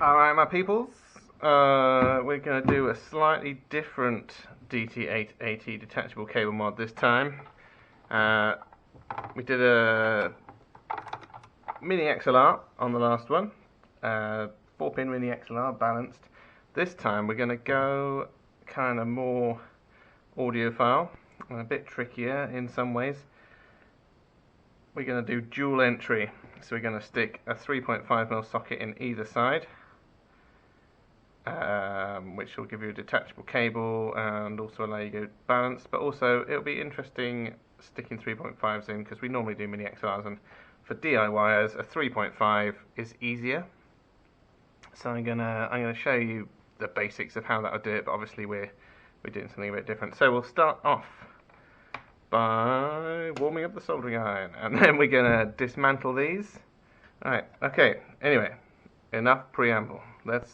Alright, my peoples, we're going to do a slightly different DT880 detachable cable mod this time. We did a mini XLR on the last one, 4-pin mini XLR balanced. This time we're going to go kind of more audiophile and a bit trickier in some ways. We're going to do dual entry, so we're going to stick a 3.5mm socket in either side. Which will give you a detachable cable and also allow you to go balanced, but also it'll be interesting sticking 3.5s in because we normally do mini XLRs, and for DIYers a 3.5 is easier. So I'm gonna show you the basics of how that would do it, but obviously we're doing something a bit different. So we'll start off by warming up the soldering iron, and then we're gonna dismantle these. Alright, okay, anyway, enough preamble. Let's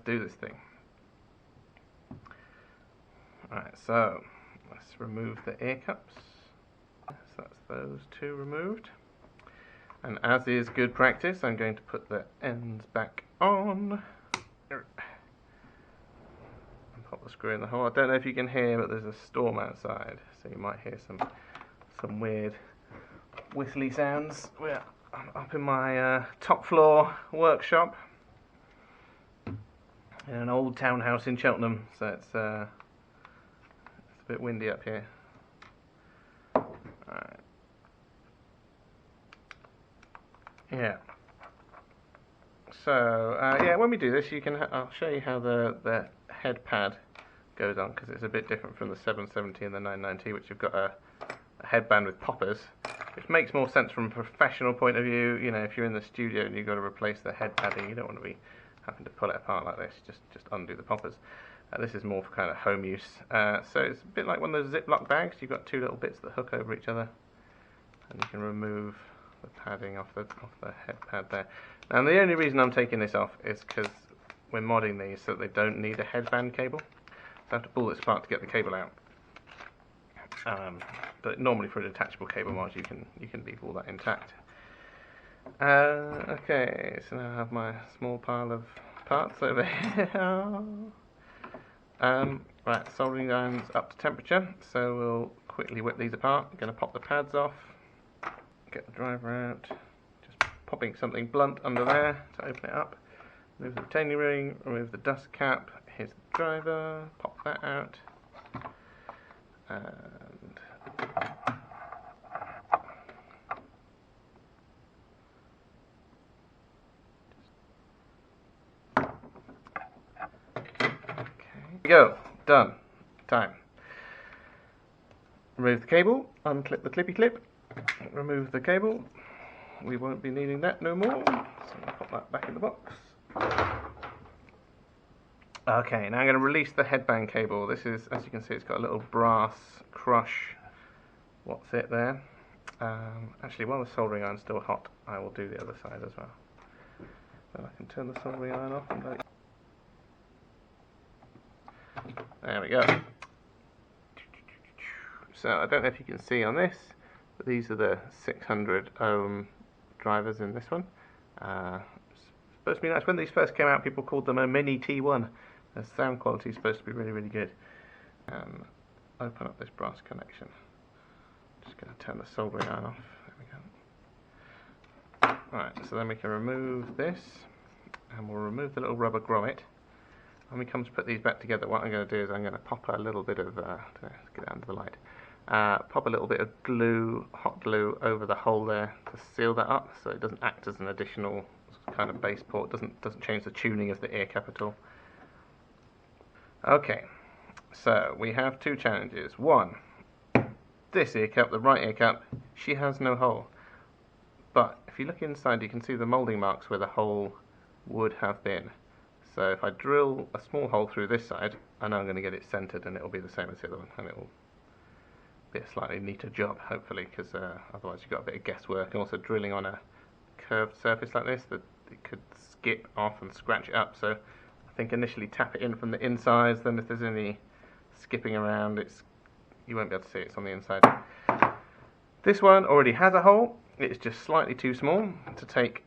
do this thing. Alright, so let's remove the ear cups. So that's those two removed. And as is good practice, I'm going to put the ends back on. And pop the screw in the hole. I don't know if you can hear, but there's a storm outside, so you might hear some weird whistly sounds. We're up in my top floor workshop in an old townhouse in Cheltenham, so it's a bit windy up here. Alright. Yeah. So yeah, when we do this, I'll show you how the head pad goes on, because it's a bit different from the 770 and the 990, which have got a headband with poppers, which makes more sense from a professional point of view. You know, if you're in the studio and you've got to replace the head padding, you don't want to be having to pull it apart like this. Just undo the poppers. This is more for kind of home use. So it's a bit like one of those Ziploc bags. You've got two little bits that hook over each other, and you can remove the padding off the head pad there. And the only reason I'm taking this off is because we're modding these so that they don't need a headband cable. So I have to pull this apart to get the cable out. But normally for a detachable cable mod, you can leave all that intact. Okay, so now I have my small pile of parts over here. Right, soldering iron's up to temperature, so we'll quickly whip these apart. I'm going to pop the pads off, get the driver out, just popping something blunt under there to open it up. Remove the retaining ring, remove the dust cap, here's the driver, pop that out, and go, done, time. Remove the cable, unclip the clippy clip, remove the cable, we won't be needing that no more, so I'll pop that back in the box. Okay, now I'm going to release the headband cable. This is, as you can see, it's got a little brass crush, what's it there. Actually, while the soldering iron's still hot, I will do the other side as well. So I can turn the soldering iron off and let it. There we go. So I don't know if you can see on this, but these are the 600 ohm drivers in this one. It's supposed to be nice. When these first came out, people called them a mini T1. The sound quality is supposed to be really, really good. Open up this brass connection. Just going to turn the soldering iron off. There we go. Right, so then we can remove this, and we'll remove the little rubber grommet. When we come to put these back together, what I'm going to do is I'm going to pop a little bit of, let's get it under the light, pop a little bit of glue, hot glue, over the hole there to seal that up, so it doesn't act as an additional kind of base port, doesn't change the tuning of the ear cap at all. Okay, so we have two challenges. One, this ear cap, the right ear cap, she has no hole. But if you look inside, you can see the moulding marks where the hole would have been. So if I drill a small hole through this side, I know I'm going to get it centered, and it will be the same as the other one, and it will be a slightly neater job, hopefully, because otherwise you've got a bit of guesswork. And also drilling on a curved surface like this, that it could skip off and scratch it up. So I think initially tap it in from the inside, then if there's any skipping around, you won't be able to see it's on the inside. This one already has a hole. It's just slightly too small to take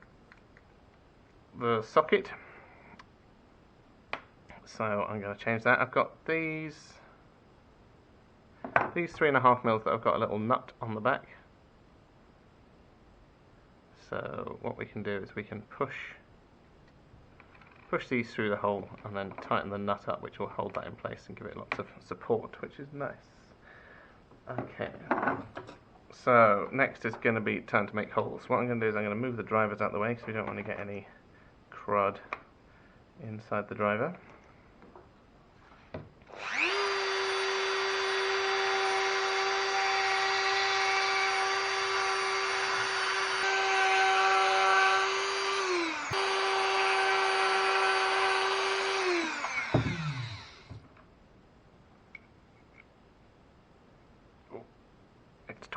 the socket. So I'm going to change that. I've got these 3.5mm that I've got a little nut on the back. So what we can do is we can push these through the hole and then tighten the nut up, which will hold that in place and give it lots of support, which is nice. Okay, so next is going to be time to make holes. What I'm going to do is I'm going to move the drivers out of the way because we don't want to get any crud inside the driver. It's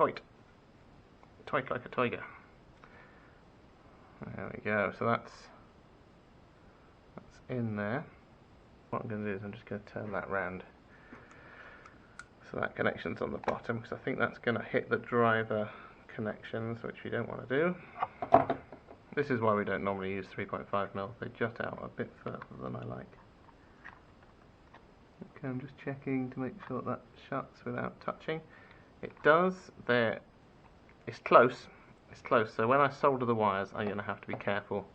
tight like a tiger. There we go. So that's in there. What I'm going to do is I'm just going to turn that round so that connection's on the bottom, because I think that's going to hit the driver connections, which we don't want to do. This is why we don't normally use 3.5mm. They jut out a bit further than I like. Okay, I'm just checking to make sure that shuts without touching. It does. There, it's close. It's close. So when I solder the wires, I'm going to have to be careful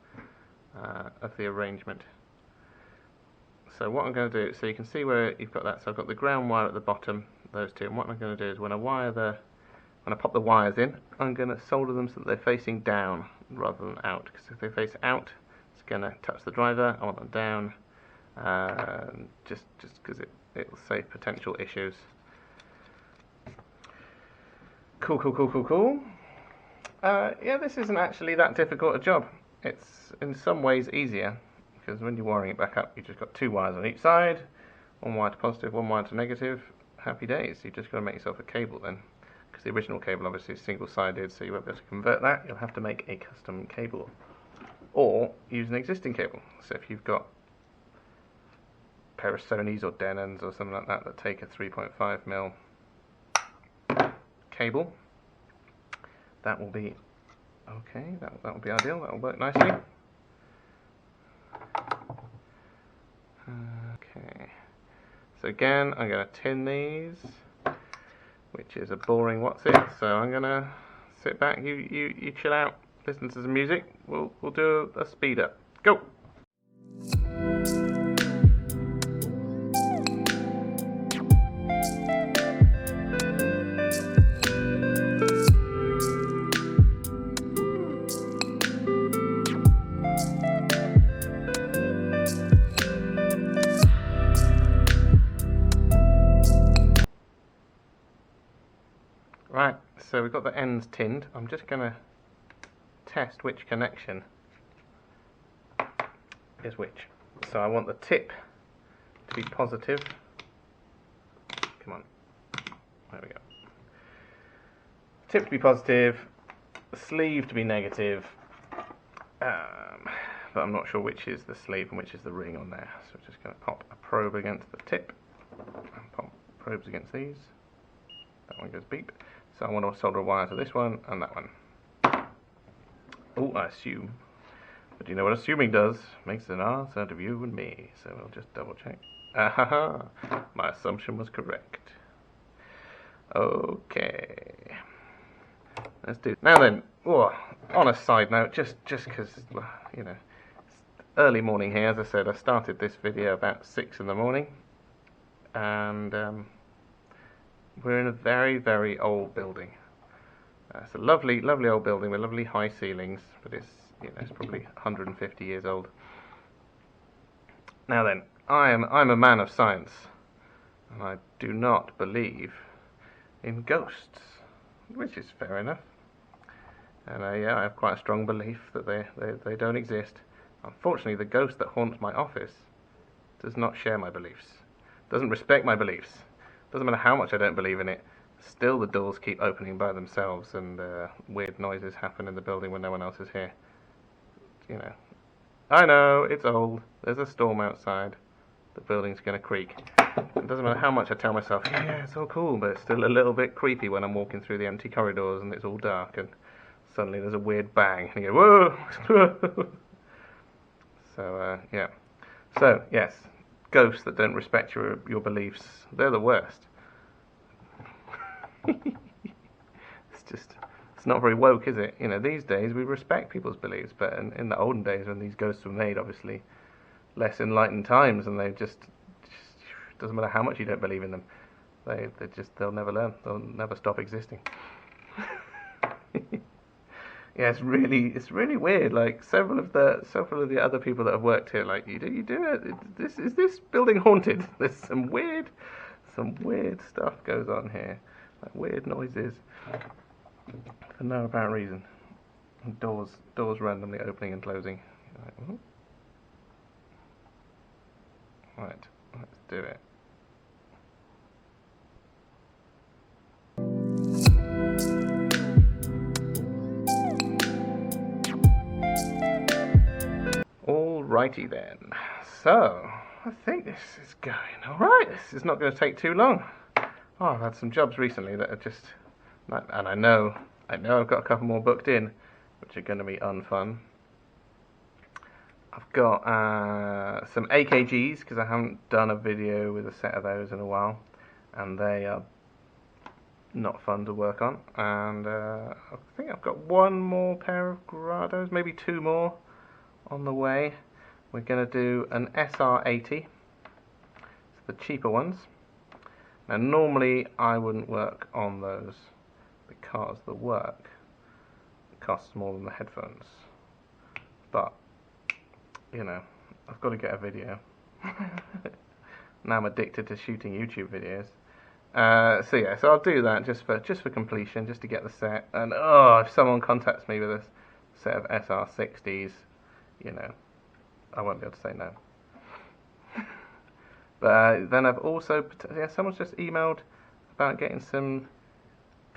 of the arrangement. So what I'm going to do, so you can see where you've got that. So I've got the ground wire at the bottom, those two. And what I'm going to do is when I pop the wires in, I'm going to solder them so that they're facing down rather than out. Because if they face out, it's going to touch the driver. I want them down, just because it will save potential issues. Cool. Yeah, this isn't actually that difficult a job. It's in some ways easier, because when you're wiring it back up, you've just got two wires on each side, one wire to positive, one wire to negative. Happy days. You've just got to make yourself a cable then, because the original cable obviously is single-sided, so you won't be able to convert that. You'll have to make a custom cable, or use an existing cable. So if you've got a pair of Sonys or Denons or something like that that take a 3.5mm cable, that will be okay. That will be ideal. That will work nicely. Okay. So again, I'm going to tin these, which is a boring what's it. So I'm going to sit back. You chill out. Listen to some music. We'll do a speed up. Go. Right, so we've got the ends tinned. I'm just going to test which connection is which. So I want the tip to be positive. Come on. There we go. Tip to be positive, the sleeve to be negative, but I'm not sure which is the sleeve and which is the ring on there. So we're just going to pop a probe against the tip and pop probes against these. That one goes beep. So I want to solder a wire to this one and that one. Oh, I assume. But you know what assuming does? Makes an ass out of you and me. So we'll just double check. Ahaha! My assumption was correct. Okay. Let's do it. Now then, on a side note, just because, you know, it's early morning here. As I said, I started this video about 6 in the morning. And we're in a very, very old building. It's a lovely, lovely old building with lovely high ceilings, but it's, you know, it's probably 150 years old. Now then, I'm a man of science, and I do not believe in ghosts, which is fair enough. And yeah, I have quite a strong belief that they don't exist. Unfortunately, the ghost that haunts my office does not share my beliefs, doesn't respect my beliefs. Doesn't matter how much I don't believe in it, still the doors keep opening by themselves and weird noises happen in the building when no one else is here. You know, I know, it's old, there's a storm outside, the building's going to creak. It doesn't matter how much I tell myself, yeah, it's all cool, but it's still a little bit creepy when I'm walking through the empty corridors and it's all dark and suddenly there's a weird bang and you go, whoa! So yeah. So yes, ghosts that don't respect your beliefs, they're the worst. It's not very woke, is it? You know, these days we respect people's beliefs, but in the olden days when these ghosts were made, obviously less enlightened times, and they just doesn't matter how much you don't believe in them, they'll never learn, they'll never stop existing. Yeah, it's really weird. Like several of the other people that have worked here, like you do it. Is this building haunted? There's some weird stuff goes on here, like weird noises for no apparent reason. And doors randomly opening and closing. Like, right, let's do it. Alrighty then. So I think this is going alright. This is not going to take too long. Oh, I've had some jobs recently that are just, and I know I've got a couple more booked in, which are going to be unfun. I've got some AKGs because I haven't done a video with a set of those in a while, and they are not fun to work on. And I think I've got one more pair of Grados, maybe two more on the way. We're going to do an SR80, so the cheaper ones. Now normally I wouldn't work on those because the work costs more than the headphones, but you know, I've got to get a video. Now I'm addicted to shooting YouTube videos. So yeah, so I'll do that just for completion, just to get the set. And oh, if someone contacts me with a set of SR60s, you know, I won't be able to say no. But then I've also, yeah, someone's just emailed about getting some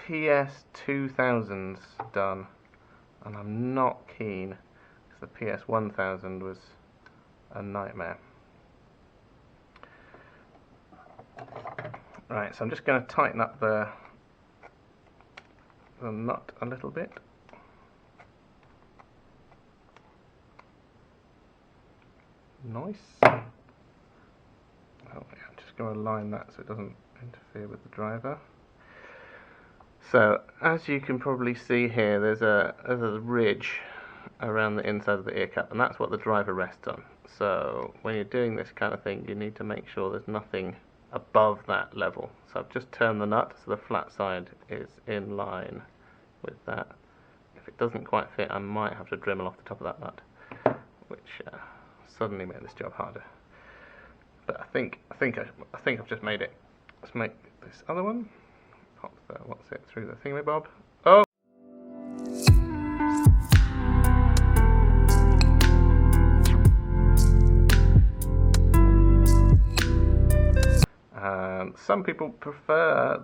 PS2000s done, and I'm not keen because the PS1000 was a nightmare. Right, so I'm just going to tighten up the nut a little bit. Nice. Oh, yeah, I'm just going to align that so it doesn't interfere with the driver. So, as you can probably see here, there's a ridge around the inside of the ear cup, and that's what the driver rests on. So, when you're doing this kind of thing, you need to make sure there's nothing above that level. So I've just turned the nut so the flat side is in line with that. If it doesn't quite fit, I might have to Dremel off the top of that nut, which suddenly made this job harder. But I think I've just made it. Let's make this other one. Pop the what's it through the thingamabob. Oh. Some people prefer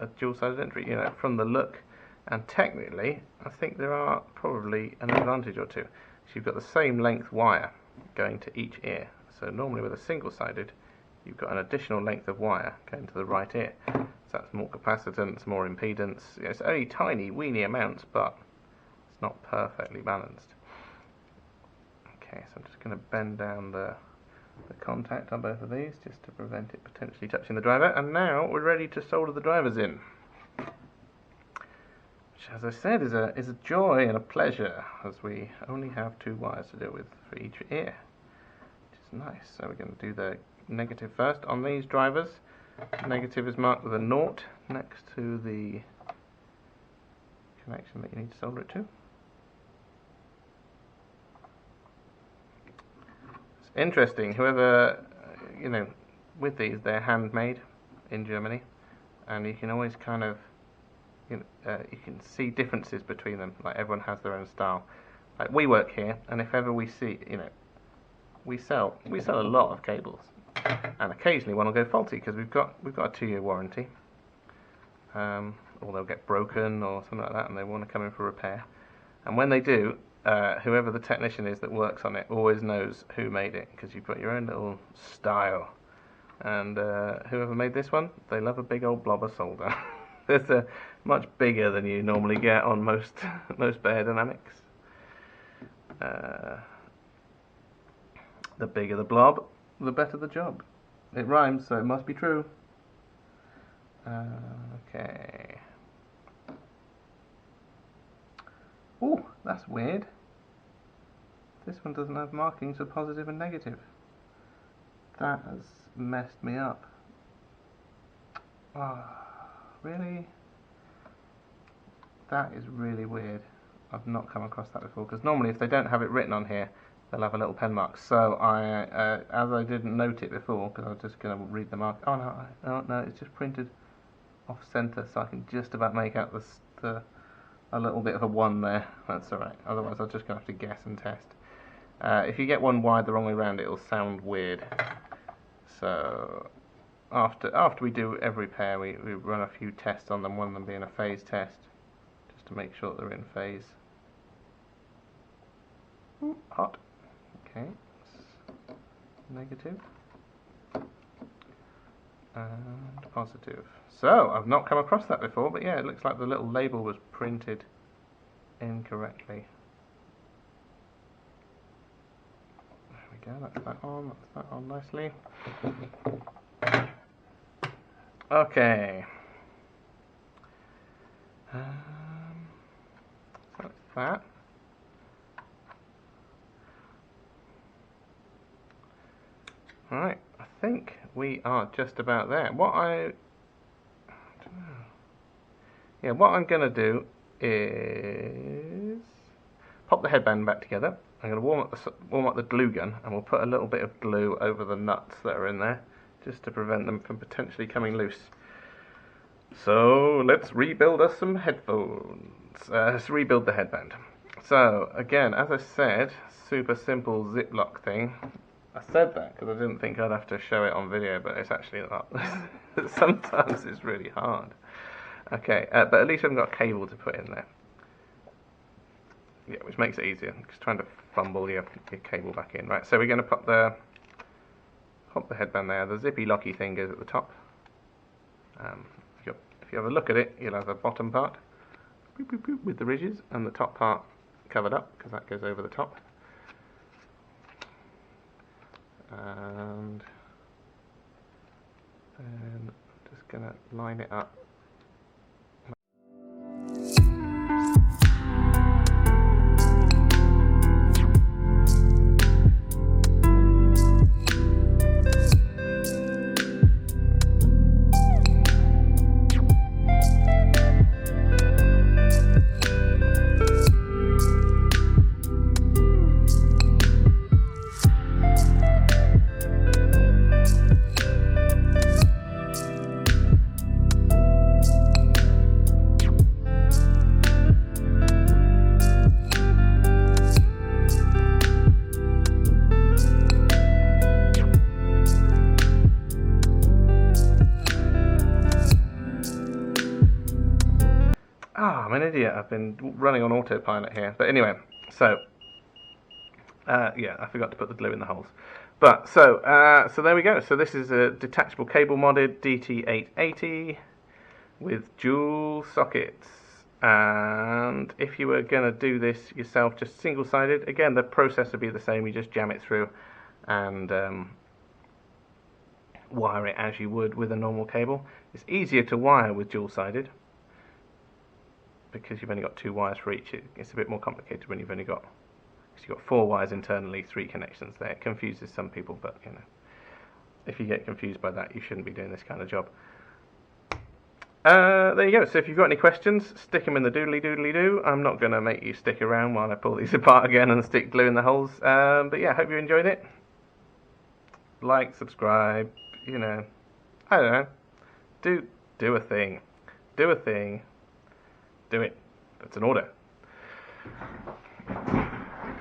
a dual-sided entry, you know, from the look, and technically, I think there are probably an advantage or two. So you've got the same length wire going to each ear. So normally with a single-sided, you've got an additional length of wire going to the right ear. So that's more capacitance, more impedance. You know, it's only tiny, weeny amounts, but it's not perfectly balanced. Okay, so I'm just going to bend down the contact on both of these just to prevent it potentially touching the driver, and now we're ready to solder the drivers in, which, as I said, is a joy and a pleasure, as we only have two wires to deal with for each ear, which is nice. So we're going to do the negative first on these drivers. Negative is marked with a 0 next to the connection that you need to solder it to. Interesting. Whoever, you know, with these, they're handmade in Germany, and you can always kind of, you can see differences between them. Like everyone has their own style. Like we work here, and if ever we see, you know, we sell a lot of cables, and occasionally one will go faulty because we've got a 2-year warranty, or they'll get broken or something like that, and they want to come in for repair. And when they do, whoever the technician is that works on it always knows who made it, because you've got your own little style. And whoever made this one, they love a big old blob of solder. It's much bigger than you normally get on most Beyerdynamics. The bigger the blob, the better the job. It rhymes, so it must be true. Okay. Oh, that's weird. This one doesn't have markings for positive and negative. That has messed me up. Oh, really? That is really weird. I've not come across that before, because normally if they don't have it written on here, they'll have a little pen mark. So as I didn't note it before, because I was just going to read the mark. Oh no, it's just printed off center, so I can just about make out a little bit of a 1 there. That's alright. Otherwise, I'm just going to have to guess and test. If you get one wide the wrong way around, it'll sound weird. So after we do every pair, we run a few tests on them. One of them being a phase test, just to make sure that they're in phase. Ooh, hot. Okay, negative and positive. So I've not come across that before, but yeah, it looks like the little label was printed incorrectly. There we go. That's that on. That's that on nicely. Okay. So that's that. Alright, I think we are just about there. What I'm going to do is pop the headband back together. I'm going to warm up the glue gun, and we'll put a little bit of glue over the nuts that are in there, just to prevent them from potentially coming loose. So let's rebuild us some headphones. Let's rebuild the headband. So again, as I said, super simple Ziploc thing. I said that because I didn't think I'd have to show it on video, but it's actually not. Sometimes it's really hard. Okay, but at least I've got a cable to put in there. Yeah, which makes it easier. Just trying to fumble your cable back in. Right, so we're going to pop the headband there. The zippy locky thing goes at the top. If you have a look at it, you'll have the bottom part with the ridges, and the top part covered up, because that goes over the top. And then I'm just going to line it up. I'm an idiot. I've been running on autopilot here. But anyway, so yeah, I forgot to put the glue in the holes. But so there we go. So this is a detachable cable modded DT880 with dual sockets. And if you were going to do this yourself, just single-sided, again the process would be the same. You just jam it through and wire it as you would with a normal cable. It's easier to wire with dual-sided, because you've only got 2 wires for each. It's a bit more complicated when you've only got, because you've got 4 wires internally, 3 connections there. It confuses some people, but you know, if you get confused by that, you shouldn't be doing this kind of job. There you go. So if you've got any questions, stick them in the doodly-doodly-doo. I'm not going to make you stick around while I pull these apart again and stick glue in the holes. But yeah, hope you enjoyed it. Like, subscribe, you know, I don't know. Do a thing. Do a thing. Do it. That's an order.